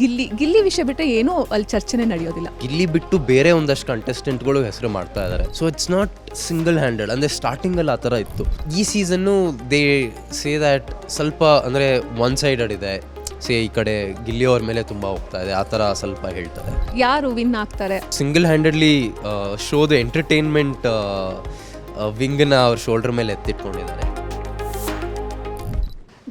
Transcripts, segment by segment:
ಗಿಲ್ಲಿ ವಿಷಯ ಬಿಟ್ಟರೆ ಏನೂ ಅಲ್ಲಿ ಚರ್ಚೆನೇ ನಡೆಯೋದಿಲ್ಲ. ಗಿಲ್ಲಿ ಬಿಟ್ಟು ಬೇರೆ ಒಂದಷ್ಟು ಕಂಟೆಸ್ಟೆಂಟ್ಗಳು ಹೆಸರು ಮಾಡ್ತಾ ಇದ್ದಾರೆ. So it's not single handed, ಅಂದರೆ ಸ್ಟಾರ್ಟಿಂಗಲ್ಲಿ ಆ ಥರ ಇತ್ತು. ಈ ಸೀಸನ್ನು ದೇ ಸೇ ದ್ಯಾಟ್ ಸ್ವಲ್ಪ ಅಂದರೆ ಒನ್ ಸೈಡೆಡ್ ಇದೆ. ಈ ಕಡೆ ಗಿಲ್ಲಿ ಅವ್ರ ಮೇಲೆ ತುಂಬ ಹೋಗ್ತಾ ಇದೆ, ಆ ಥರ ಸ್ವಲ್ಪ ಹೇಳ್ತಾರೆ. ಯಾರು ವಿನ್ ಆಗ್ತಾರೆ? ಸಿಂಗಲ್ ಹ್ಯಾಂಡೆಡ್ಲಿ ಶೋದ ಎಂಟರ್ಟೈನ್ಮೆಂಟ್ ವಿಂಗ್ನ ಅವ್ರ ಶೋಲ್ಡರ್ ಮೇಲೆ ಎತ್ತಿಟ್ಕೊಂಡಿದ್ದಾರೆ.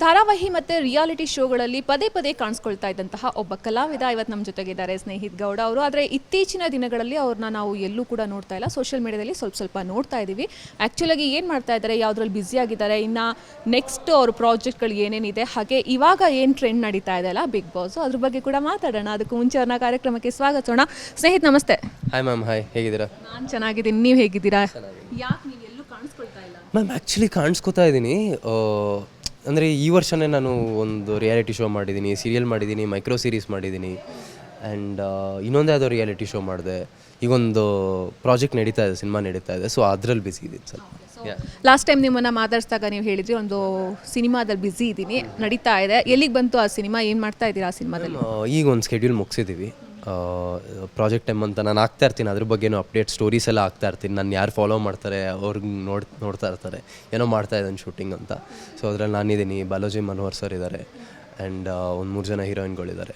ಧಾರಾವಾಹಿ ಮತ್ತು ರಿಯಾಲಿಟಿ ಶೋಗಳಲ್ಲಿ ಪದೇ ಪದೇ ಕಾಣಿಸ್ಕೊಳ್ತಾ ಇದ್ದಂತಹ ಒಬ್ಬ ಕಲಾವಿದ ಇವತ್ತು ನಮ್ಮ ಜೊತೆಗಿದ್ದಾರೆ, ಸ್ನೇಹಿತ್ ಗೌಡ ಅವರು. ಆದರೆ ಇತ್ತೀಚಿನ ದಿನಗಳಲ್ಲಿ ಅವ್ರನ್ನ ನಾವು ಎಲ್ಲೂ ಕೂಡ ನೋಡ್ತಾ ಇಲ್ಲ. ಸೋಷಿಯಲ್ ಮೀಡಿಯಾದಲ್ಲಿ ಸ್ವಲ್ಪ ನೋಡ್ತಾ ಇದ್ದೀವಿ. ಆ್ಯಕ್ಚುಲಾಗಿ ಏನು ಮಾಡ್ತಾ ಇದ್ದಾರೆ, ಯಾವುದ್ರಲ್ಲಿ ಬ್ಯುಸಿ ಆಗಿದ್ದಾರೆ, ಇನ್ನು ನೆಕ್ಸ್ಟ್ ಅವ್ರ ಪ್ರಾಜೆಕ್ಟ್ಗಳು ಏನೇನಿದೆ, ಹಾಗೆ ಇವಾಗ ಏನು ಟ್ರೆಂಡ್ ನಡೀತಾ ಇದೆ ಅಲ್ಲ ಬಿಗ್ ಬಾಸ್, ಅದ್ರ ಬಗ್ಗೆ ಕೂಡ ಮಾತಾಡೋಣ. ಅದಕ್ಕೂ ಮುಂಚೆ ಅವ್ರನ್ನ ಕಾರ್ಯಕ್ರಮಕ್ಕೆ ಸ್ವಾಗತಿಸೋಣ. ಸ್ನೇಹಿತ್ ನಮಸ್ತೆ. Hi ma'am. ಹಾಯ್, ಹೇಗಿದ್ದೀರಾ? ನಾನು ಚೆನ್ನಾಗಿದ್ದೀನಿ, ನೀವು ಹೇಗಿದ್ದೀರಾ? ಯಾಕೆ ನೀವು ಎಲ್ಲೂ ಕಾಣಿಸ್ಕೊಳ್ತಾ ಇಲ್ಲ? ಮ್ಯಾಮ್ ಆ್ಯಕ್ಚುಲಿ ಕಾಣಿಸ್ಕೊತಾ ಇದ್ದೀನಿ. ಅಂದರೆ ಈ ವರ್ಷವೇ ನಾನು ಒಂದು ರಿಯಾಲಿಟಿ ಶೋ ಮಾಡಿದ್ದೀನಿ, ಸೀರಿಯಲ್ ಮಾಡಿದ್ದೀನಿ, ಮೈಕ್ರೋ ಸೀರೀಸ್ ಮಾಡಿದ್ದೀನಿ, ಆ್ಯಂಡ್ ಇನ್ನೊಂದು ಯಾವುದೋ ರಿಯಾಲಿಟಿ ಶೋ ಮಾಡಿದೆ. ಈಗೊಂದು ಪ್ರಾಜೆಕ್ಟ್ ನಡೀತಾ ಇದೆ, ಸಿನಿಮಾ ನಡೀತಾ ಇದೆ. ಸೊ ಅದರಲ್ಲಿ ಬ್ಯುಸಿ ಇದ್ದೀನಿ ಸ್ವಲ್ಪ. ಲಾಸ್ಟ್ ಟೈಮ್ ನಿಮ್ಮನ್ನು ಮಾತಾಡಿಸಿದಾಗ ನೀವು ಹೇಳಿದ್ರಿ ಒಂದು ಸಿನಿಮಾದಲ್ಲಿ ಬ್ಯುಸಿ ಇದ್ದೀನಿ, ನಡೀತಾ ಇದೆ. ಎಲ್ಲಿಗೆ ಬಂತು ಆ ಸಿನಿಮಾ? ಏನು ಮಾಡ್ತಾ ಇದ್ದೀರಾ ಆ ಸಿನಿಮಾದಲ್ಲಿ? ಈಗ ಒಂದು ಸ್ಕೆಡ್ಯೂಲ್ ಮುಗಿಸಿದ್ದೀವಿ. ಪ್ರಾಜೆಕ್ಟ್ ಟೈಮ್ ಅಂತ ನಾನು ಆಗ್ತಾ ಇರ್ತೀನಿ, ಅದ್ರ ಬಗ್ಗೆನೂ ಅಪ್ಡೇಟ್ ಸ್ಟೋರೀಸ್ ಎಲ್ಲ ಆಗ್ತಾ ಇರ್ತೀನಿ. ನಾನು ಯಾರು ಫಾಲೋ ಮಾಡ್ತಾರೆ ಅವ್ರಿಗೆ ನೋಡ್ತಾ ಇರ್ತಾರೆ, ಏನೋ ಮಾಡ್ತಾ ಇದ್ದಾನೆ ಶೂಟಿಂಗ್ ಅಂತ. ಸೊ ಅದರಲ್ಲಿ ನಾನಿದ್ದೀನಿ, ಬಾಲಾಜಿ ಮನೋಹರ್ ಸರ್ ಇದ್ದಾರೆ, ಆ್ಯಂಡ್ ಒಂದು 3 ಜನ ಹೀರೋಯಿನ್ಗಳಿದ್ದಾರೆ.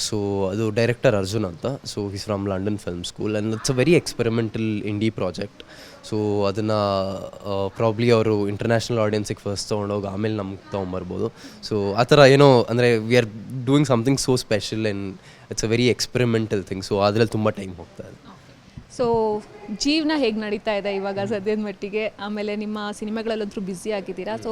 ಸೊ ಅದು ಡೈರೆಕ್ಟರ್ ಅರ್ಜುನ್ ಅಂತ. So he's from London film school, and it's a very experimental indie project. So ಅದನ್ನು ಪ್ರಾಬ್ಲಿ ಅವರು ಇಂಟರ್ನ್ಯಾಷನಲ್ ಆಡಿಯನ್ಸಿಗೆ ಫಸ್ಟ್ ತೊಗೊಂಡೋಗಿ ಆಮೇಲೆ ನಮ್ಗೆ ತೊಗೊಂಬರ್ಬೋದು. ಸೊ ಆ ಥರ ಏನೋ ಅಂದರೆ we are doing something so special and it's a very experimental thing. So ಅದರಲ್ಲಿ ತುಂಬ ಟೈಮ್ ಹೋಗ್ತಾ ಇದೆ. ಸೊ ಜೀವನ ಹೇಗೆ ನಡೀತಾ ಇದೆ ಇವಾಗ ಸದ್ಯದ ಮಟ್ಟಿಗೆ? ಆಮೇಲೆ ನಿಮ್ಮ ಸಿನಿಮಾಗಳಲ್ಲಂತೂ ಬ್ಯುಸಿ ಆಗಿದ್ದೀರಾ. ಸೊ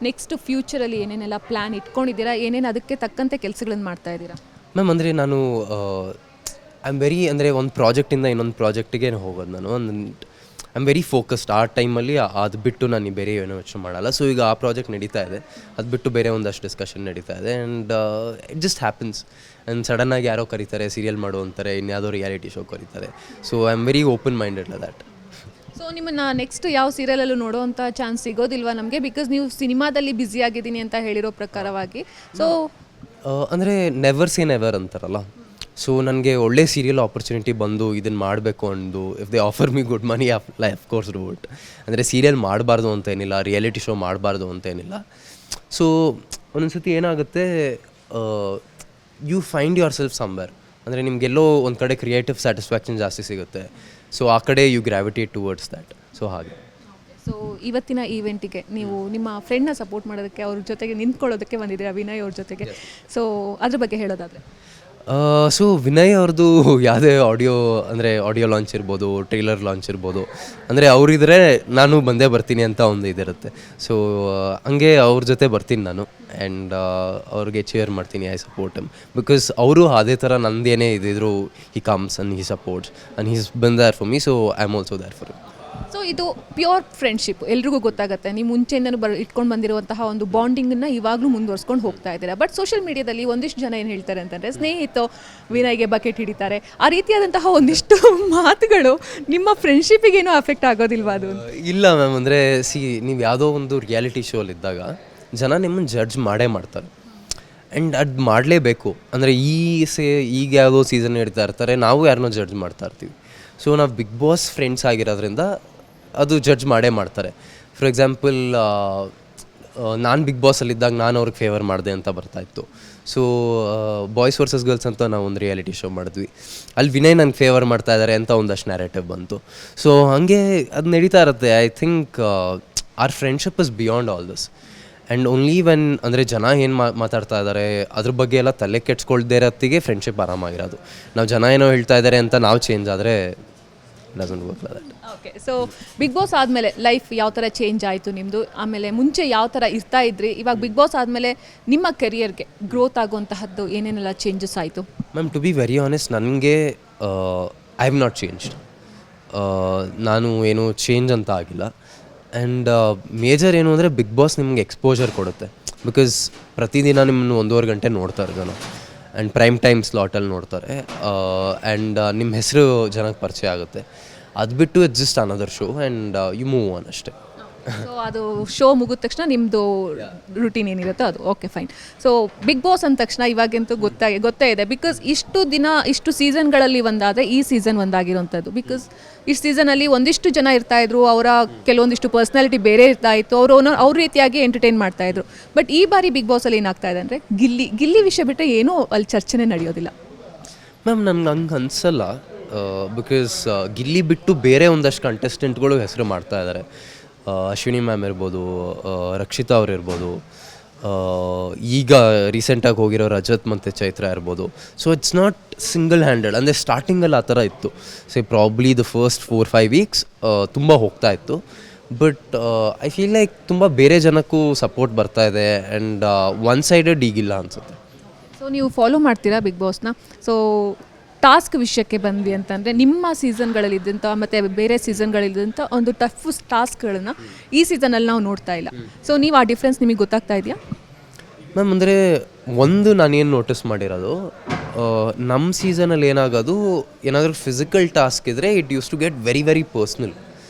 ನೆಕ್ಸ್ಟ್ ಫ್ಯೂಚರಲ್ಲಿ ಏನೇನೆಲ್ಲ ಪ್ಲ್ಯಾನ್ ಇಟ್ಕೊಂಡಿದ್ದೀರಾ? ಏನೇನು ಅದಕ್ಕೆ ತಕ್ಕಂತೆ ಕೆಲಸಗಳನ್ನು ಮಾಡ್ತಾ ಇದ್ದೀರಾ? ಮ್ಯಾಮ್ ಅಂದರೆ ನಾನು ಐ ಆಮ್ ವೆರಿ ಅಂದರೆ ಒಂದು ಪ್ರಾಜೆಕ್ಟಿಂದ ಇನ್ನೊಂದು ಪ್ರಾಜೆಕ್ಟಿಗೆ ಹೋಗೋದು. ನಾನು ಐ ಆಮ್ ವೆರಿ ಫೋಕಸ್ಡ್. ಆ ಟೈಮಲ್ಲಿ ಅದು ಬಿಟ್ಟು ನಾನು ಬೇರೆ ಏನೋ ಯೋಚನೆ ಮಾಡಲ್ಲ. ಸೊ ಈಗ ಆ ಪ್ರಾಜೆಕ್ಟ್ ನಡೀತಾ ಇದೆ, ಅದು ಬಿಟ್ಟು ಬೇರೆ ಒಂದಷ್ಟು ಡಿಸ್ಕಷನ್ ನಡೀತಾ ಇದೆ, and it just happens. And ಸಡನ್ನಾಗಿ ಯಾರೋ ಕರೀತಾರೆ, ಸೀರಿಯಲ್ ಮಾಡು ಅಂತಾರೆ, ಇನ್ಯಾವುದೋ ರಿಯಾಲಿಟಿ ಶೋ ಕರೀತಾರೆ. So I am very open minded that. So ನಿಮ್ಮನ್ನು ನೆಕ್ಸ್ಟ್ ಯಾವ ಸೀರಿಯಲಲ್ಲೂ ನೋಡೋವಂಥ ಚಾನ್ಸ್ ಸಿಗೋದಿಲ್ವಾ ನಮಗೆ? ಬಿಕಾಸ್ ನೀವು ಸಿನಿಮಾದಲ್ಲಿ ಬ್ಯುಸಿ ಆಗಿದ್ದೀನಿ ಅಂತ ಹೇಳಿರೋ ಪ್ರಕಾರವಾಗಿ. ಸೊ ಅಂದರೆ ನೆವರ್ ಸೇ ನೆವರ್ ಅಂತಾರಲ್ಲ. ಸೊ ನನಗೆ ಒಳ್ಳೆ ಸೀರಿಯಲ್ ಆಪರ್ಚುನಿಟಿ ಬಂದು ಇದನ್ನು ಮಾಡಬೇಕು ಅಂದು, if they offer me good money of course do it. ಅಂದರೆ ಸೀರಿಯಲ್ ಮಾಡಬಾರ್ದು ಅಂತ ಏನಿಲ್ಲ, ರಿಯಾಲಿಟಿ ಶೋ ಮಾಡಬಾರ್ದು ಅಂತ ಏನಿಲ್ಲ. ಸೊ ಒಂದೊಂದು ಸತಿ ಏನಾಗುತ್ತೆ, you find yourself somewhere. ಅಂದರೆ ನಿಮಗೆಲ್ಲೋ ಒಂದು ಕಡೆ ಕ್ರಿಯೇಟಿವ್ ಸ್ಯಾಟಿಸ್ಫ್ಯಾಕ್ಷನ್ ಜಾಸ್ತಿ ಸಿಗುತ್ತೆ. ಸೊ ಆ ಕಡೆ ಯು ಗ್ರಾವಿಟೇಟ್ ಟುವರ್ಡ್ಸ್ ದ್ಯಾಟ್. ಸೊ ಹಾಗೆ. ಸೊ ಇವತ್ತಿನ ಈವೆಂಟಿಗೆ ನೀವು ನಿಮ್ಮ ಫ್ರೆಂಡ್ನ ಸಪೋರ್ಟ್ ಮಾಡೋದಕ್ಕೆ, ಅವ್ರ ಜೊತೆಗೆ ನಿಂತ್ಕೊಳ್ಳೋದಕ್ಕೆ ಬಂದಿದ್ದೀರಾ, ವಿನಯ್ ಅವ್ರ ಜೊತೆಗೆ. ಸೊ ಅದ್ರ ಬಗ್ಗೆ ಹೇಳೋದಾದರೆ? ಸೊ ವಿನಯ್ ಅವ್ರದ್ದು ಯಾವುದೇ ಆಡಿಯೋ ಲಾಂಚ್ ಇರ್ಬೋದು, ಟ್ರೈಲರ್ ಲಾಂಚ್ ಇರ್ಬೋದು, ಅಂದರೆ ಅವರಿದ್ರೆ ನಾನು ಬಂದೇ ಬರ್ತೀನಿ ಅಂತ ಒಂದು ಇದಿರುತ್ತೆ. ಸೊ ಹಂಗೆ ಅವ್ರ ಜೊತೆ ಬರ್ತೀನಿ ನಾನು, ಆ್ಯಂಡ್ ಅವ್ರಿಗೆ ಚೇರ್ ಮಾಡ್ತೀನಿ. ಐ ಸಪೋರ್ಟ್ ಹಿಮ್ ಬಿಕಾಸ್ ಅವರು ಅದೇ ಥರ ನಂದೇನೇ ಇದ್ದಿದ್ರು, he comes and he supports and he's been there for me. So I am also there for him. So ಇದು ಪ್ಯೂರ್ ಫ್ರೆಂಡ್ಶಿಪ್, ಎಲ್ರಿಗೂ ಗೊತ್ತಾಗುತ್ತೆ. ನೀವು ಮುಂಚೆಯಿಂದನೂ ಇಟ್ಕೊಂಡು ಬಂದಿರುವಂತಹ ಒಂದು ಬಾಂಡಿಂಗನ್ನು ಇವಾಗಲೂ ಮುಂದುವರ್ಸ್ಕೊಂಡು ಹೋಗ್ತಾ ಇದ್ದೀರಾ. ಬಟ್ ಸೋಷಿಯಲ್ ಮೀಡಿಯಾದಲ್ಲಿ ಒಂದಿಷ್ಟು ಜನ ಏನು ಹೇಳ್ತಾರೆ ಅಂತಂದರೆ, ಸ್ನೇಹಿತ ವಿನಯ್ಗೆ ಬಕೆಟ್ ಹಿಡಿತಾರೆ, ಆ ರೀತಿಯಾದಂತಹ ಒಂದಿಷ್ಟು ಮಾತುಗಳು ನಿಮ್ಮ ಫ್ರೆಂಡ್ಶಿಪ್ಪಿಗೇನೂ ಅಫೆಕ್ಟ್ ಆಗೋದಿಲ್ವಾ ಅದು? ಇಲ್ಲ ಮ್ಯಾಮ್, ಅಂದರೆ ನೀವು ಯಾವುದೋ ಒಂದು ರಿಯಾಲಿಟಿ ಶೋಲಿದ್ದಾಗ ಜನ ನಿಮ್ಮನ್ನು ಜಡ್ಜ್ ಮಾಡ್ತಾರೆ, ಆ್ಯಂಡ್ ಅದು ಮಾಡಲೇಬೇಕು. ಅಂದರೆ ಈಗ ಯಾವುದೋ ಸೀಸನ್ ನಡೀತಾ ಇರ್ತಾರೆ, ನಾವು ಯಾರನ್ನೋ ಜಡ್ಜ್ ಮಾಡ್ತಾ ಇರ್ತೀವಿ. ಸೊ ನಾವು ಬಿಗ್ ಬಾಸ್ ಫ್ರೆಂಡ್ಸ್ ಆಗಿರೋದ್ರಿಂದ ಅದು ಜಡ್ಜ್ ಮಾಡ್ತಾರೆ. ಫಾರ್ ಎಕ್ಸಾಂಪಲ್, ನಾನು ಬಿಗ್ ಬಾಸಲ್ಲಿದ್ದಾಗ ನಾನು ಅವ್ರಿಗೆ ಫೇವರ್ ಮಾಡಿದೆ ಅಂತ ಬರ್ತಾಯಿತ್ತು. ಸೊ ಬಾಯ್ಸ್ ವರ್ಸಸ್ ಗರ್ಲ್ಸ್ ಅಂತ ನಾವು ಒಂದು ರಿಯಾಲಿಟಿ ಶೋ ಮಾಡಿದ್ವಿ, ಅಲ್ಲಿ ವಿನಯ್ ನಂಗೆ ಫೇವರ್ ಮಾಡ್ತಾ ಇದ್ದಾರೆ ಅಂತ ಒಂದಷ್ಟು ನ್ಯಾರೇಟಿವ್ ಬಂತು. ಸೊ ಹಾಗೆ ಅದು ನಡೀತಾ ಇರುತ್ತೆ. I think our friendship is beyond all this. And only when ಅಂದರೆ ಜನ ಏನು ಮಾತಾಡ್ತಾ ಇದ್ದಾರೆ ಅದ್ರ ಬಗ್ಗೆ ಎಲ್ಲ ತಲೆ ಕೆಡ್ಸ್ಕೊಳ್ದೇ ಇರೋತ್ತಿಗೆ ಫ್ರೆಂಡ್ಶಿಪ್ ಆರಾಮಾಗಿರೋದು. ನಾವು ಜನ ಏನೋ ಹೇಳ್ತಾ ಇದ್ದಾರೆ ಅಂತ ನಾವು ಚೇಂಜ್ ಆದರೆ doesn't work like that. Okay. So big boss ಆದಮೇಲೆ ಲೈಫ್ ಯಾವ ಥರ ಚೇಂಜ್ ಆಯಿತು ನಿಮ್ಮದು? ಆಮೇಲೆ ಮುಂಚೆ ಯಾವ ಥರ ಇರ್ತಾ ಇದ್ರಿ, ಇವಾಗ ಬಿಗ್ ಬಾಸ್ ಆದಮೇಲೆ ನಿಮ್ಮ ಕೆರಿಯರ್ಗೆ ಗ್ರೋತ್ ಆಗುವಂತಹದ್ದು ಏನೇನೆಲ್ಲ ಚೇಂಜಸ್ ಆಯಿತು? Ma'am, to be very honest, ನನಗೆ ಐ ಹ್ಯಾವ್ ನಾಟ್ ಚೇಂಜ್ಡ್. ನಾನು ಏನು ಚೇಂಜ್ ಅಂತ ಆಗಿಲ್ಲ. ಆ್ಯಂಡ್ ಮೇಜರ್ ಏನು ಅಂದರೆ ಬಿಗ್ ಬಾಸ್ ನಿಮ್ಗೆ ಎಕ್ಸ್ಪೋಜರ್ ಕೊಡುತ್ತೆ. ಬಿಕಾಸ್ ಪ್ರತಿದಿನ ನಿಮ್ಮನ್ನು 1.5 ಗಂಟೆ ನೋಡ್ತಾರೆ ಜನ, ಆ್ಯಂಡ್ ಪ್ರೈಮ್ ಟೈಮ್ ಸ್ಲಾಟಲ್ಲಿ ನೋಡ್ತಾರೆ, ಆ್ಯಂಡ್ ನಿಮ್ಮ ಹೆಸರು ಜನಕ್ಕೆ ಪರಿಚಯ ಆಗುತ್ತೆ. ಅದು ಬಿಟ್ಟು it's just another show, and you move on ಅಷ್ಟೇ. ಸೊ ಅದು ಶೋ ಮುಗಿದ ತಕ್ಷಣ ನಿಮ್ಮದು ರುಟೀನ್ ಏನಿರುತ್ತೋ ಅದು okay fine. So big boss ಅಂದ ತಕ್ಷಣ ಇವಾಗಂತೂ ಗೊತ್ತೇ ಇದೆ, ಬಿಕಾಸ್ ಇಷ್ಟು ಸೀಸನ್ಗಳಲ್ಲಿ ಒಂದಾದರೆ ಈ ಸೀಸನ್ ಒಂದಾಗಿರೋಂಥದ್ದು. ಬಿಕಾಸ್ ಇಷ್ಟು ಸೀಸನಲ್ಲಿ ಒಂದಿಷ್ಟು ಜನ ಇರ್ತಾಯಿದ್ರು, ಅವರ ಕೆಲವೊಂದಿಷ್ಟು ಪರ್ಸ್ನಾಲಿಟಿ ಬೇರೆ ಇರ್ತಾಯಿತ್ತು, ಅವ್ರ ರೀತಿಯಾಗಿ ಎಂಟರ್ಟೈನ್ ಮಾಡ್ತಾಯಿದ್ರು. ಬಟ್ ಈ ಬಾರಿ ಬಿಗ್ ಬಾಸಲ್ಲಿ ಏನಾಗ್ತಾ ಇದೆ ಅಂದರೆ ಗಿಲ್ಲಿ ವಿಷಯ ಬಿಟ್ಟರೆ ಏನೂ ಅಲ್ಲಿ ಚರ್ಚೆನೇ ನಡೆಯೋದಿಲ್ಲ. ಮ್ಯಾಮ್ ನಮ್ಗೆ ಹಂಗೆ ಅನಿಸಲ್ಲ, ಬಿಕಾಸ್ ಗಿಲ್ಲಿ ಬಿಟ್ಟು ಬೇರೆ ಒಂದಷ್ಟು ಕಂಟೆಸ್ಟೆಂಟ್ಗಳು ಹೆಸರು ಮಾಡ್ತಾ ಇದ್ದಾರೆ. ಅಶ್ವಿನಿ ಮ್ಯಾಮ್ ಇರ್ಬೋದು, ರಕ್ಷಿತಾ ಅವ್ರು ಇರ್ಬೋದು, ಈಗ ರೀಸೆಂಟಾಗಿ ಹೋಗಿರೋ ರಜತ್ ಮತ್ತು ಚೈತ್ರ ಇರ್ಬೋದು. So it's not single handed. ಅಂದರೆ ಸ್ಟಾರ್ಟಿಂಗಲ್ಲಿ ಆ ಥರ ಇತ್ತು. ಪ್ರಾಬ್ಲಿ ದ ಫಸ್ಟ್ 4-5 ವೀಕ್ಸ್ ತುಂಬ ಹೋಗ್ತಾ ಇತ್ತು. ಬಟ್ ಐ ಫೀಲ್ ಲೈಕ್ ತುಂಬ ಬೇರೆ ಜನಕ್ಕೂ ಸಪೋರ್ಟ್ ಬರ್ತಾ ಇದೆ ಆ್ಯಂಡ್ ಒನ್ ಸೈಡೆಡ್ ಈಗಿಲ್ಲ ಅನಿಸುತ್ತೆ. ಸೊ ನೀವು ಫಾಲೋ ಮಾಡ್ತೀರಾ ಬಿಗ್ ಬಾಸ್ನ? ಸೊ ಟಾಸ್ಕ್ ವಿಷಯಕ್ಕೆ ಬಂದ್ವಿ ಅಂತಂದರೆ ನಿಮ್ಮ ಸೀಸನ್ಗಳಲ್ಲಿದ್ದಂಥ ಮತ್ತು ಬೇರೆ ಸೀಸನ್ಗಳಿದ್ದಂಥ ಒಂದು ಟಫ್ ಟಾಸ್ಕ್ಗಳನ್ನ ಈ ಸೀಸನಲ್ಲಿ ನಾವು ನೋಡ್ತಾ ಇಲ್ಲ. ಸೊ ನೀವು ಆ ಡಿಫ್ರೆನ್ಸ್ ನಿಮಗೆ ಗೊತ್ತಾಗ್ತಾ ಇದೆಯಾ? ಮ್ಯಾಮ್ ಅಂದರೆ ಒಂದು ನಾನೇನು ನೋಟಿಸ್ ಮಾಡಿರೋದು, ನಮ್ಮ ಸೀಸನಲ್ಲಿ ಏನಾದರೂ ಫಿಸಿಕಲ್ ಟಾಸ್ಕ್ ಇದ್ದರೆ it used to get very personal.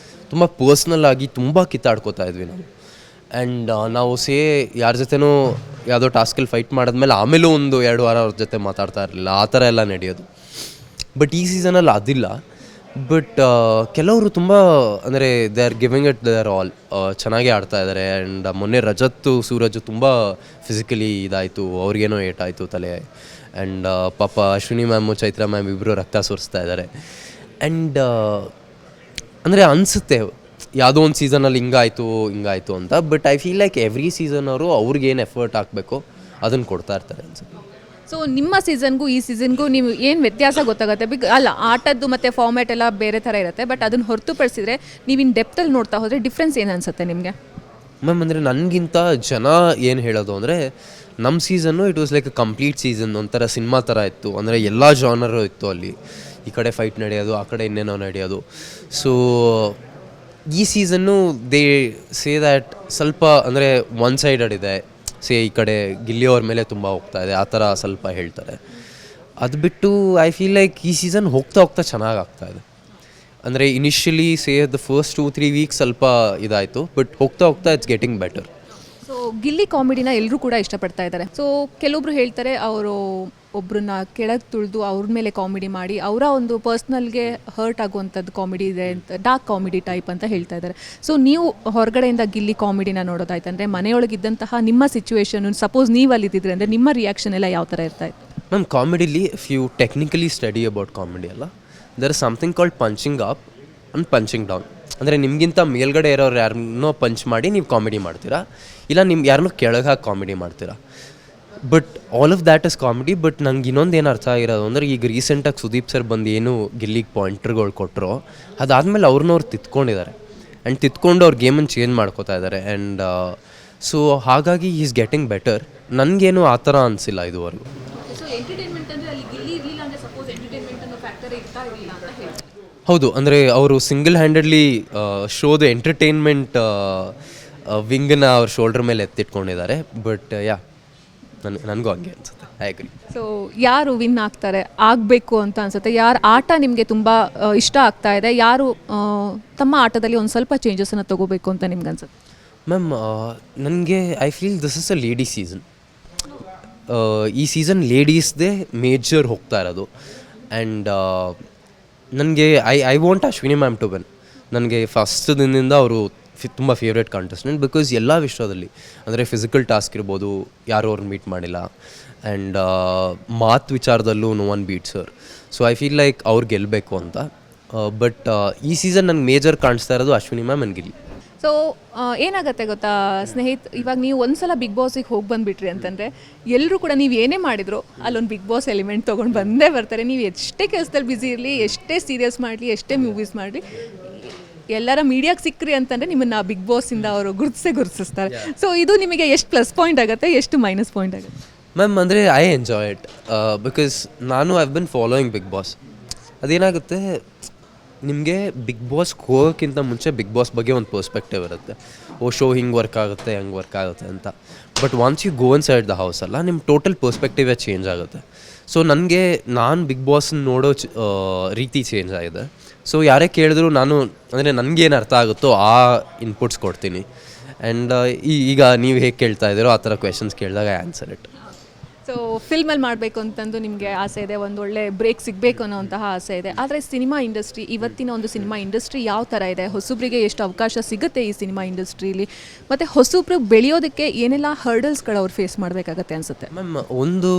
ತುಂಬ ಪರ್ಸ್ನಲ್ ಆಗಿ ತುಂಬ ಕಿತ್ತಾಡ್ಕೋತಾ ಇದ್ವಿ ನಾವು. ಆ್ಯಂಡ್ ನಾವು ಯಾರ ಜೊತೆನೂ ಯಾವುದೋ ಟಾಸ್ಕಲ್ಲಿ ಫೈಟ್ ಮಾಡಿದ್ಮೇಲೆ ಆಮೇಲೂ 1-2 ವಾರ ಅವ್ರ ಜೊತೆ ಮಾತಾಡ್ತಾ ಇರಲಿಲ್ಲ, ಆ ಥರ ಎಲ್ಲ ನಡೆಯೋದು. ಬಟ್ ಈ ಸೀಸನಲ್ಲಿ ಅದಿಲ್ಲ. ಬಟ್ ಕೆಲವರು ತುಂಬ ಅಂದರೆ they are giving it their all, ಚೆನ್ನಾಗೇ ಆಡ್ತಾ ಇದ್ದಾರೆ. ಆ್ಯಂಡ್ ಮೊನ್ನೆ ರಜತ್ತು ಸೂರಜ್ ತುಂಬ ಫಿಸಿಕಲಿ ಇದಾಯಿತು, ಅವ್ರಿಗೇನೋ ಏಟಾಯಿತು ತಲೆ. ಆ್ಯಂಡ್ ಪಾಪ ಅಶ್ವಿನಿ ಮ್ಯಾಮು ಚೈತ್ರ ಮ್ಯಾಮ್ ಇಬ್ಬರು ರಕ್ತ ಸುರಿಸ್ತಾ ಇದ್ದಾರೆ. ಆ್ಯಂಡ್ ಅಂದರೆ ಅನಿಸುತ್ತೆ ಯಾವುದೋ ಒಂದು ಸೀಸನಲ್ಲಿ ಹಿಂಗಾಯಿತು ಅಂತ. But I feel like every season ಅವರು ಅವ್ರಿಗೇನು ಎಫರ್ಟ್ ಹಾಕಬೇಕು ಅದನ್ನು ಕೊಡ್ತಾ ಇರ್ತಾರೆ ಅನ್ಸುತ್ತೆ. ಸೊ ನಿಮ್ಮ ಸೀಸನ್ಗೂ ಈ ಸೀಸನ್ಗೂ ನೀವು ಏನು ವ್ಯತ್ಯಾಸ ಗೊತ್ತಾಗುತ್ತೆ? ಅಲ್ಲ, ಆಟದ್ದು ಮತ್ತು ಫಾರ್ಮ್ಯಾಟ್ ಎಲ್ಲ ಬೇರೆ ಥರ ಇರುತ್ತೆ. ಬಟ್ ಅದನ್ನು ಹೊರತುಪಡಿಸಿದ್ರೆ ನೀವು ಇನ್ನು ಡೆಪ್ತಲ್ಲಿ ನೋಡ್ತಾ ಹೋದರೆ ಡಿಫ್ರೆನ್ಸ್ ಏನು ಅನಿಸುತ್ತೆ ನಿಮಗೆ? ಮ್ಯಾಮ್ ಅಂದರೆ ನನಗಿಂತ ಜನ ಏನು ಹೇಳೋದು ಅಂದರೆ, ನಮ್ಮ season it was like a complete season, ಒಂಥರ ಸಿನಿಮಾ ಥರ ಇತ್ತು. ಅಂದರೆ ಎಲ್ಲ ಜಾನರು ಇತ್ತು ಅಲ್ಲಿ. ಈ ಕಡೆ ಫೈಟ್ ನಡೆಯೋದು, ಆ ಕಡೆ ಇನ್ನೇನೋ ನಡೆಯೋದು. ಸೊ ಈ ಸೀಸನ್ನು ದೇ ಸೇ ದ್ಯಾಟ್ ಸ್ವಲ್ಪ ಅಂದರೆ ಒನ್ ಸೈಡೆಡ್ ಇದೆ. ಈ ಕಡೆ ಗಿಲ್ಲಿಯವ್ರ ಮೇಲೆ ತುಂಬ ಹೋಗ್ತಾ ಇದೆ, ಆ ಥರ ಸ್ವಲ್ಪ ಹೇಳ್ತಾರೆ. ಅದು ಬಿಟ್ಟು ಐ ಫೀಲ್ ಲೈಕ್ ಈ ಸೀಸನ್ ಹೋಗ್ತಾ ಚೆನ್ನಾಗಿ ಆಗ್ತಾಯಿದೆ. ಅಂದರೆ ಇನಿಷಿಯಲಿ ದ ಫಸ್ಟ್ 2-3 ವೀಕ್ಸ್ ಸ್ವಲ್ಪ ಇದಾಯಿತು, ಬಟ್ ಹೋಗ್ತಾ it's getting better. So Gilli ಕಾಮಿಡಿನ ಎಲ್ಲರೂ ಕೂಡ ಇಷ್ಟಪಡ್ತಾ ಇದ್ದಾರೆ. ಸೊ ಕೆಲವೊಬ್ರು ಹೇಳ್ತಾರೆ ಅವರು ಒಬ್ಬರನ್ನ ಕೆಳಗೆ ತುಳಿದು ಅವ್ರ ಮೇಲೆ ಕಾಮಿಡಿ ಮಾಡಿ ಅವರ ಒಂದು ಪರ್ಸ್ನಲ್ಗೆ ಹರ್ಟ್ ಆಗುವಂಥದ್ದು ಕಾಮಿಡಿ ಇದೆ ಅಂತ, ಡಾರ್ಕ್ ಕಾಮಿಡಿ ಟೈಪ್ ಅಂತ ಹೇಳ್ತಾ ಇದ್ದಾರೆ. ಸೊ ನೀವು ಹೊರಗಡೆಯಿಂದ ಗಿಲ್ಲಿ ಕಾಮಿಡಿನ ನೋಡೋದಾಯ್ತಂದರೆ ಮನೆಯೊಳಗಿದ್ದಂತಹ ನಿಮ್ಮ ಸಿಚುವೇಶನ್, ಸಪೋಸ್ ನೀವು ಅಲ್ಲಿದ್ದಿದ್ರೆ ಅಂದರೆ ನಿಮ್ಮ ರಿಯಾಕ್ಷನ್ ಎಲ್ಲ ಯಾವ ಥರ ಇರ್ತಾಯಿತ್ತು? ಮ್ಯಾಮ್ ಕಾಮಿಡಿಲಿ if you technically study about comedy ಅಲ್ಲ, there is something called punching up and punching down. ಅಂದರೆ ನಿಮಗಿಂತ ಮೇಲ್ಗಡೆ ಇರೋರು ಯಾರನ್ನೋ ಪಂಚ್ ಮಾಡಿ ನೀವು ಕಾಮಿಡಿ ಮಾಡ್ತೀರಾ, ಇಲ್ಲ ಯಾರನ್ನೋ ಕೆಳಗೆ ಹಾಕಿ ಕಾಮಿಡಿ ಮಾಡ್ತೀರಾ. But all of that is comedy. But ನಂಗೆ ಇನ್ನೊಂದು ಏನು ಅರ್ಥ ಆಗಿರೋದು ಅಂದರೆ, ಈಗ ರೀಸೆಂಟಾಗಿ ಸುದೀಪ್ ಸರ್ ಬಂದು ಏನು ಗಿಲ್ಲಿಗೆ ಪಾಯಿಂಟ್ರ್ಗಳು ಕೊಟ್ಟರು, ಅದಾದಮೇಲೆ ಅವ್ರನ್ನವ್ರು ತಿತ್ಕೊಂಡಿದ್ದಾರೆ. ಆ್ಯಂಡ್ ತಿತ್ಕೊಂಡು ಅವ್ರ ಗೇಮನ್ನು ಚೇಂಜ್ ಮಾಡ್ಕೋತಾ ಇದ್ದಾರೆ. ಆ್ಯಂಡ್ ಸೊ ಹಾಗಾಗಿ ಈಸ್ ಗೆಟಿಂಗ್ ಬೆಟರ್. ನನಗೇನು ಆ ಥರ ಅನಿಸಿಲ್ಲ ಇದುವರೆಗೂ. ಹೌದು, ಅಂದರೆ ಅವರು ಸಿಂಗಲ್ ಹ್ಯಾಂಡೆಡ್ಲಿ ಶೋದ ಎಂಟರ್ಟೈನ್ಮೆಂಟ್ ವಿಂಗನ್ನ ಅವ್ರ ಶೋಲ್ಡರ್ ಮೇಲೆ ಎತ್ತಿಟ್ಕೊಂಡಿದ್ದಾರೆ. ಬಟ್ ನನಗೂ ಹಂಗೆ ಅನಿಸುತ್ತೆ. I agree. ಸೊ ಯಾರು ವಿನ್ ಆಗಬೇಕು ಅಂತ ಅನಿಸುತ್ತೆ? ಯಾರು ಆಟ ನಿಮಗೆ ತುಂಬ ಇಷ್ಟ ಆಗ್ತಾ ಇದೆ? ಯಾರು ತಮ್ಮ ಆಟದಲ್ಲಿ ಒಂದು ಸ್ವಲ್ಪ ಚೇಂಜಸನ್ನು ತೊಗೋಬೇಕು ಅಂತ ನಿಮ್ಗೆ ಅನ್ಸುತ್ತೆ? ಮ್ಯಾಮ್ ನನಗೆ I feel this is a lady season. ಈ ಸೀಸನ್ ಲೇಡೀಸ್ದೇ ಮೇಜರ್ ಹೋಗ್ತಾ ಇರೋದು. ಆ್ಯಂಡ್ ನನಗೆ I want Ashwini ma'am to win. ನನಗೆ ಫಸ್ಟ್ ದಿನದಿಂದ ಅವರು ತುಂಬ ಫೇವ್ರೇಟ್ ಕಂಟೆಸ್ಟೆಂಟ್. ಬಿಕಾಸ್ ಎಲ್ಲ ವಿಷಯದಲ್ಲಿ ಅಂದರೆ ಫಿಸಿಕಲ್ ಟಾಸ್ಕ್ ಇರ್ಬೋದು, ಯಾರು ಅವ್ರನ್ನ ಮೀಟ್ ಮಾಡಿಲ್ಲ. ಆ್ಯಂಡ್ ಮಾತು ವಿಚಾರದಲ್ಲೂ no one beats her. So I feel like ಅವ್ರು ಗೆಲ್ಲಬೇಕು ಅಂತ. ಬಟ್ ಈ ಸೀಸನ್ ನನಗೆ ಮೇಜರ್ ಕಾಣಿಸ್ತಾ ಇರೋದು Ashwini ma'am and Gilli. So ಏನಾಗುತ್ತೆ ಗೊತ್ತಾ ಸ್ನೇಹಿತ್, ಇವಾಗ ನೀವು ಒಂದ್ಸಲ ಬಿಗ್ ಬಾಸಿಗೆ ಹೋಗಿ ಬಂದುಬಿಟ್ರಿ ಅಂತಂದರೆ ಎಲ್ಲರೂ ಕೂಡ ನೀವು ಏನೇ ಮಾಡಿದ್ರು ಅಲ್ಲೊಂದು ಬಿಗ್ ಬಾಸ್ ಎಲಿಮೆಂಟ್ ತೊಗೊಂಡು ಬಂದೇ ಬರ್ತಾರೆ. ನೀವು ಎಷ್ಟೇ ಕೆಲಸದಲ್ಲಿ ಬ್ಯುಸಿ ಇರಲಿ, ಎಷ್ಟೇ ಸೀರಿಯಸ್ ಮಾಡಲಿ, ಎಷ್ಟೇ ಮೂವೀಸ್ ಮಾಡಲಿ, ಎಲ್ಲರ ಮೀಡಿಯಾಗೆ ಸಿಕ್ಕ್ರಿ ಅಂತಂದರೆ ನಿಮ್ಮನ್ನು ಬಿಗ್ ಬಾಸಿಂದ ಅವರು ಗುರುತಿಸ್ತಾರೆ. ಸೊ ಇದು ನಿಮಗೆ ಎಷ್ಟು ಪ್ಲಸ್ ಪಾಯಿಂಟ್ ಆಗುತ್ತೆ, ಎಷ್ಟು ಮೈನಸ್ ಪಾಯಿಂಟ್ ಆಗುತ್ತೆ? ಮ್ಯಾಮ್ ಅಂದರೆ ಐ ಎಂಜಾಯ್ ಇಟ್ ಬಿಕಾಸ್ ನಾನು I been following big boss. ಅದೇನಾಗುತ್ತೆ, ನಿಮಗೆ ಬಿಗ್ ಬಾಸ್ಗೆ ಹೋಗೋಕ್ಕಿಂತ ಮುಂಚೆ ಬಿಗ್ ಬಾಸ್ ಬಗ್ಗೆ ಒಂದು ಪರ್ಸ್ಪೆಕ್ಟಿವ್ ಇರುತ್ತೆ. ಶೋ ಹಿಂಗೆ ವರ್ಕ್ ಆಗುತ್ತೆ, ಹಂಗೆ ವರ್ಕ್ ಆಗುತ್ತೆ ಅಂತ. But once you go inside the house ಅಲ್ಲ, ನಿಮ್ಮ ಟೋಟಲ್ ಪರ್ಸ್ಪೆಕ್ಟಿವೇ ಚೇಂಜ್ ಆಗುತ್ತೆ. ಸೊ ನಾನು ಬಿಗ್ ಬಾಸ್ನ ನೋಡೋ ರೀತಿ ಚೇಂಜ್ ಆಗಿದೆ. ಸೊ ಯಾರೇ ಕೇಳಿದ್ರು ನಾನು ಅಂದರೆ ನನಗೇನು ಅರ್ಥ ಆಗುತ್ತೋ ಆ ಇನ್ಪುಟ್ಸ್ ಕೊಡ್ತೀನಿ. ಆ್ಯಂಡ್ ಈಗ ನೀವು ಹೇಗೆ ಕೇಳ್ತಾ ಇದ್ದೀರೋ ಆ ಥರ ಕ್ವೆಶನ್ಸ್ ಕೇಳಿದಾಗ ಐ ಆನ್ಸರ್ ಇಟ್. ಸೊ ಫಿಲ್ಮಲ್ಲಿ ಮಾಡಬೇಕು ಅಂತಂದು ನಿಮಗೆ ಆಸೆ ಇದೆ, ಒಂದೊಳ್ಳೆ ಬ್ರೇಕ್ ಸಿಗಬೇಕು ಅನ್ನೋಂತಹ ಆಸೆ ಇದೆ. ಆದರೆ ಸಿನಿಮಾ ಇಂಡಸ್ಟ್ರಿ, ಇವತ್ತಿನ ಒಂದು ಸಿನಿಮಾ ಇಂಡಸ್ಟ್ರಿ ಯಾವ ಥರ ಇದೆ, ಹೊಸಬ್ರಿಗೆ ಎಷ್ಟು ಅವಕಾಶ ಸಿಗುತ್ತೆ ಈ ಸಿನಿಮಾ ಇಂಡಸ್ಟ್ರೀಲಿ, ಮತ್ತು ಹೊಸಬ್ರು ಬೆಳೆಯೋದಕ್ಕೆ ಏನೆಲ್ಲ ಹರ್ಡಲ್ಸ್ಗಳು ಅವ್ರು ಫೇಸ್ ಮಾಡಬೇಕಾಗತ್ತೆ ಅನಿಸುತ್ತೆ? ಮ್ಯಾಮ್, ಒಂದು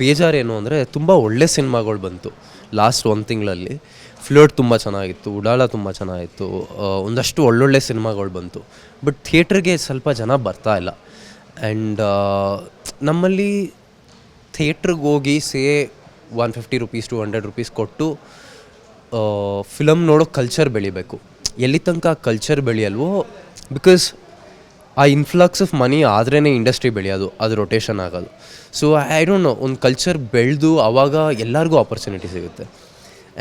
ಬೇಜಾರೇನು ಅಂದರೆ ತುಂಬ ಒಳ್ಳೆ ಸಿನಿಮಾಗಳು ಬಂತು ಲಾಸ್ಟ್ 1 ತಿಂಗಳಲ್ಲಿ. ಫ್ಲರ್ಟ್ ತುಂಬ ಚೆನ್ನಾಗಿತ್ತು, ಉಡಾಳ ತುಂಬ ಚೆನ್ನಾಗಿತ್ತು, ಒಂದಷ್ಟು ಒಳ್ಳೊಳ್ಳೆ ಸಿನಿಮಾಗಳು ಬಂತು. ಬಟ್ ಥಿಯೇಟ್ರಿಗೆ ಸ್ವಲ್ಪ ಜನ ಬರ್ತಾ ಇಲ್ಲ. ಆ್ಯಂಡ್ ನಮ್ಮಲ್ಲಿ ಥಿಯೇಟ್ರಿಗೆ ಹೋಗಿ 150 ರುಪೀಸ್ $200 ಕೊಟ್ಟು ಫಿಲಮ್ ನೋಡೋ ಕಲ್ಚರ್ ಬೆಳಿಬೇಕು. ಎಲ್ಲಿ ತನಕ ಕಲ್ಚರ್ ಬೆಳೆಯಲ್ವೋ, ಬಿಕಾಸ್ ಆ ಇನ್ಫ್ಲಕ್ಸ್ ಆಫ್ ಮನಿ ಆದ್ರೇ ಇಂಡಸ್ಟ್ರಿ ಬೆಳೆಯೋದು, ಅದು ರೊಟೇಷನ್ ಆಗೋದು. ಸೊ ಐ ಡೋಂಟ್ ನೋ, ಒಂದು ಕಲ್ಚರ್ ಬೆಳೆದು ಆವಾಗ ಎಲ್ಲರಿಗೂ ಆಪರ್ಚುನಿಟಿ ಸಿಗುತ್ತೆ.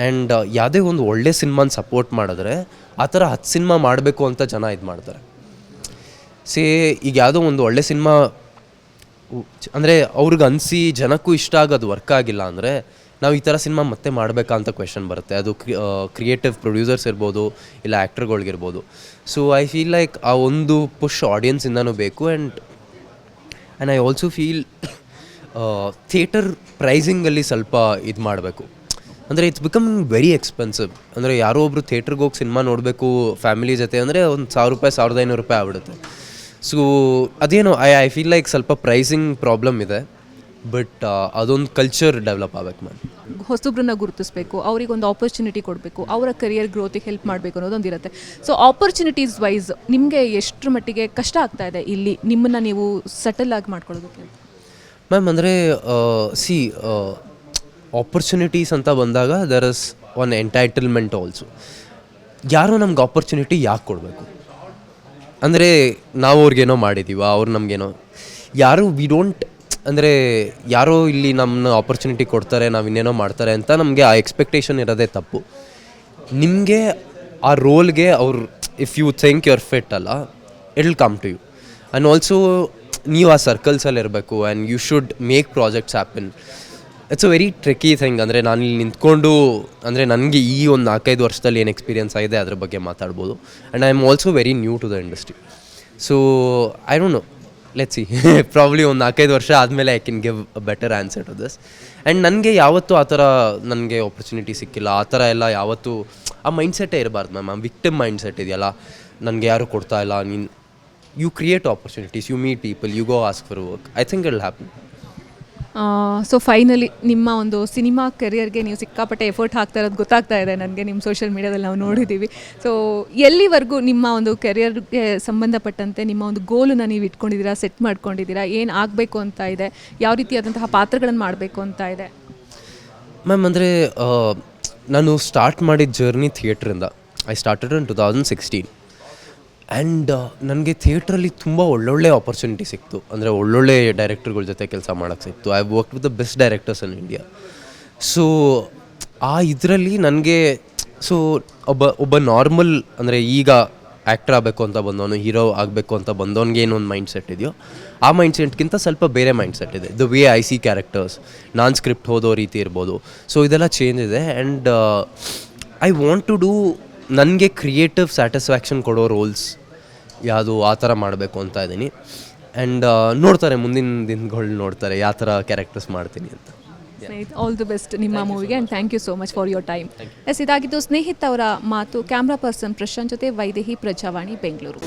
ಆ್ಯಂಡ್ ಯಾವುದೇ ಒಂದು ಒಳ್ಳೆ ಸಿನಿಮಾನ ಸಪೋರ್ಟ್ ಮಾಡಿದ್ರೆ ಆ ಥರ 10 ಸಿನಿಮಾ ಮಾಡಬೇಕು ಅಂತ ಜನ ಇದು ಮಾಡ್ತಾರೆ. ಈಗ ಯಾವುದೋ ಒಂದು ಒಳ್ಳೆ ಸಿನಿಮಾ ಅಂದರೆ ಅವ್ರಿಗೆ ಅನಿಸಿ ಜನಕ್ಕೂ ಇಷ್ಟ ಆಗೋದು ವರ್ಕ್ ಆಗಿಲ್ಲ ಅಂದರೆ ನಾವು ಈ ಥರ ಸಿನಿಮಾ ಮತ್ತೆ ಮಾಡಬೇಕಾ ಅಂತ ಕ್ವೆಶನ್ ಬರುತ್ತೆ. ಅದು ಕ್ರಿಯೇಟಿವ್ ಪ್ರೊಡ್ಯೂಸರ್ಸ್ ಇರ್ಬೋದು, ಇಲ್ಲ ಆ್ಯಕ್ಟರ್ಗಳಿಗಿರ್ಬೋದು. ಸೊ ಐ ಫೀಲ್ ಲೈಕ್ ಆ ಒಂದು ಪುಷ್ ಆಡಿಯನ್ಸಿಂದನೂ ಬೇಕು. And I also feel theatre ಪ್ರೈಸಿಂಗಲ್ಲಿ ಸ್ವಲ್ಪ ಇದು ಮಾಡಬೇಕು. ಅಂದರೆ ಇಟ್ಸ್ ಬಿಕಮಿಂಗ್ ವೆರಿ ಎಕ್ಸ್ಪೆನ್ಸಿವ್. ಅಂದರೆ ಯಾರೋ ಒಬ್ಬರು ಥಿಯೇಟ್ರಿಗೆ ಹೋಗಿ ಸಿನಿಮಾ ನೋಡಬೇಕು ಫ್ಯಾಮಿಲಿ ಜೊತೆ ಅಂದರೆ ಒಂದು $1000 $1500 ಆಗ್ಬಿಡುತ್ತೆ. ಸೊ ಅದೇನೋ ಐ ಫೀಲ್ ಲೈಕ್ ಸ್ವಲ್ಪ ಪ್ರೈಸಿಂಗ್ ಪ್ರಾಬ್ಲಮ್ ಇದೆ. ಬಟ್ ಅದೊಂದು ಕಲ್ಚರ್ ಡೆವಲಪ್ ಆಗಬೇಕು ಮ್ಯಾಮ್. ಹೊಸಬ್ರನ್ನ ಗುರುತಿಸಬೇಕು, ಅವ್ರಿಗೊಂದು ಆಪರ್ಚುನಿಟಿ ಕೊಡಬೇಕು, ಅವರ ಕರಿಯರ್ ಗ್ರೋತಿಗೆ ಹೆಲ್ಪ್ ಮಾಡಬೇಕು ಅನ್ನೋದೊಂದಿರುತ್ತೆ. ಸೊ ಆಪರ್ಚುನಿಟೀಸ್ ವೈಸ್ ನಿಮಗೆ ಎಷ್ಟರ ಮಟ್ಟಿಗೆ ಕಷ್ಟ ಆಗ್ತಾ ಇದೆ ಇಲ್ಲಿ ನಿಮ್ಮನ್ನು ನೀವು ಸೆಟಲ್ ಆಗಿ ಮಾಡ್ಕೊಳ್ಳೋದಕ್ಕೆ? ಮ್ಯಾಮ್ ಅಂದರೆ ಆಪರ್ಚುನಿಟೀಸ್ ಅಂತ ಬಂದಾಗ there is one entitlement also. ಯಾರೋ ನಮ್ಗೆ ಆಪರ್ಚುನಿಟಿ ಯಾಕೆ ಕೊಡಬೇಕು? ಅಂದರೆ ನಾವು ಅವ್ರಿಗೇನೋ ಮಾಡಿದ್ದೀವ, ಅವ್ರು ನಮಗೇನೋ ಯಾರು ವಿ ಡೋಂಟ್, ಅಂದರೆ ಯಾರೋ ಇಲ್ಲಿ ನಮ್ಮನ್ನ ಆಪರ್ಚುನಿಟಿ ಕೊಡ್ತಾರೆ, ನಾವು ಇನ್ನೇನೋ ಮಾಡ್ತಾರೆ ಅಂತ ನಮಗೆ ಆ ಎಕ್ಸ್ಪೆಕ್ಟೇಷನ್ ಇರೋದೇ ತಪ್ಪು. ನಿಮಗೆ ಆ ರೋಲ್ಗೆ ಅವ್ರು if you think your fit ಅಲ್ಲ, it will come to you. And also ನೀವು ಆ ಸರ್ಕಲ್ಸಲ್ಲಿ ಇರಬೇಕು and you should make projects happen. It's a very tricky thing. ಅಂದರೆ ನಾನು ಇಲ್ಲಿ ನಿಂತ್ಕೊಂಡು ಅಂದರೆ ನನಗೆ ಈ ಒಂದು 4-5 ವರ್ಷದಲ್ಲಿ ಏನು ಎಕ್ಸ್ಪೀರಿಯನ್ಸ್ ಆಗಿದೆ ಅದ್ರ ಬಗ್ಗೆ ಮಾತಾಡ್ಬೋದು. And I am also very new to the industry. So I don't know, let's see, probably ಒಂದು 4-5 ವರ್ಷ ಆದಮೇಲೆ I can give a better answer to this. And ನನಗೆ ಯಾವತ್ತೂ ಆ ಥರ ನನಗೆ ಆಪರ್ಚುನಿಟಿ ಸಿಕ್ಕಿಲ್ಲ, ಆ ಥರ ಎಲ್ಲ ಯಾವತ್ತೂ ಆ ಮೈಂಡ್ಸೆಟ್ಟೇ ಇರಬಾರ್ದು ಮ್ಯಾಮ್. ಆ ವಿಕ್ಟಿಮ್ ಮೈಂಡ್ಸೆಟ್ ಇದೆಯಲ್ಲ, ನನಗೆ ಯಾರೂ ಕೊಡ್ತಾ ಇಲ್ಲ, ನೀನು you create opportunities, you meet people, you go ask for work. I think it will happen. So finally ನಿಮ್ಮ ಒಂದು ಸಿನಿಮಾ ಕೆರಿಯರ್ಗೆ ನೀವು ಸಿಕ್ಕಾಪಟ್ಟೆ ಎಫರ್ಟ್ ಹಾಕ್ತಾ ಇರೋದು ಗೊತ್ತಾಗ್ತಾ ಇದೆ ನನಗೆ, ನಿಮ್ಮ ಸೋಷಿಯಲ್ ಮೀಡಿಯಾದಲ್ಲಿ ನಾವು ನೋಡಿದ್ದೀವಿ. ಸೊ ಎಲ್ಲಿವರೆಗೂ ನಿಮ್ಮ ಒಂದು ಕೆರಿಯರ್ಗೆ ಸಂಬಂಧಪಟ್ಟಂತೆ ನಿಮ್ಮ ಒಂದು ಗೋಲನ್ನ ನೀವು ಇಟ್ಕೊಂಡಿದ್ದೀರಾ, ಸೆಟ್ ಮಾಡ್ಕೊಂಡಿದ್ದೀರಾ, ಏನು ಆಗಬೇಕು ಅಂತ ಇದೆ, ಯಾವ ರೀತಿಯಾದಂತಹ ಪಾತ್ರಗಳನ್ನು ಮಾಡಬೇಕು ಅಂತ ಇದೆ? ಮ್ಯಾಮ್ ಅಂದರೆ ನಾನು ಸ್ಟಾರ್ಟ್ ಮಾಡಿದ ಜರ್ನಿ ಥಿಯೇಟ್ರಿಂದ. I started in 2016. ಆ್ಯಂಡ್ ನನಗೆ ಥಿಯೇಟ್ರಲ್ಲಿ ತುಂಬ ಒಳ್ಳೊಳ್ಳೆ ಆಪರ್ಚುನಿಟಿ ಸಿಕ್ತು. ಅಂದರೆ ಒಳ್ಳೊಳ್ಳೆ ಡೈರೆಕ್ಟರ್ಗಳ ಜೊತೆ ಕೆಲಸ ಮಾಡೋಕ್ಕೆ ಸಿಕ್ತು. I work with the best directors in India. So ಆ ಇದರಲ್ಲಿ ನನಗೆ ಒಬ್ಬ ನಾರ್ಮಲ್, ಅಂದರೆ ಈಗ ಆ್ಯಕ್ಟರ್ ಆಗಬೇಕು ಅಂತ ಬಂದವನು, ಹೀರೋ ಆಗಬೇಕು ಅಂತ ಬಂದವನಿಗೆ ಏನೊಂದು ಮೈಂಡ್ ಸೆಟ್ ಇದೆಯೋ ಆ ಮೈಂಡ್ ಸೆಟ್ಗಿಂತ ಸ್ವಲ್ಪ ಬೇರೆ ಮೈಂಡ್ ಸೆಟ್ ಇದೆ. The way I see characters, ನಾನು ಸ್ಕ್ರಿಪ್ಟ್ ಓದೋ ರೀತಿ ಇರ್ಬೋದು. ಸೊ ಇದೆಲ್ಲ ಚೇಂಜ್ ಇದೆ. And I want to do ನನಗೆ ಕ್ರಿಯೇಟಿವ್ ಸ್ಯಾಟಿಸ್ಫ್ಯಾಕ್ಷನ್ ಕೊಡೋ ರೋಲ್ಸ್ ಯಾವುದು ಆ ಥರ ಮಾಡಬೇಕು ಅಂತ ಇದ್ದೀನಿ. ಆ್ಯಂಡ್ ನೋಡ್ತಾರೆ, ಮುಂದಿನ ದಿನಗಳು ನೋಡ್ತಾರೆ ಯಾವ ಥರ ಕ್ಯಾರೆಕ್ಟರ್ಸ್ ಮಾಡ್ತೀನಿ ಅಂತ. ಆಲ್ ದಿ ಬೆಸ್ಟ್ ನಿಮ್ಮ ಮೂವಿಗೆ and thank you so much for your time. ಇದಾಗಿದ್ದು ಸ್ನೇಹಿತ ಅವರ ಮಾತು. ಕ್ಯಾಮ್ರಾ ಪರ್ಸನ್ ಪ್ರಶಾಂತ್ ಜೊತೆ ವೈದೇಹಿ, ಪ್ರಜಾವಾಣಿ, ಬೆಂಗಳೂರು.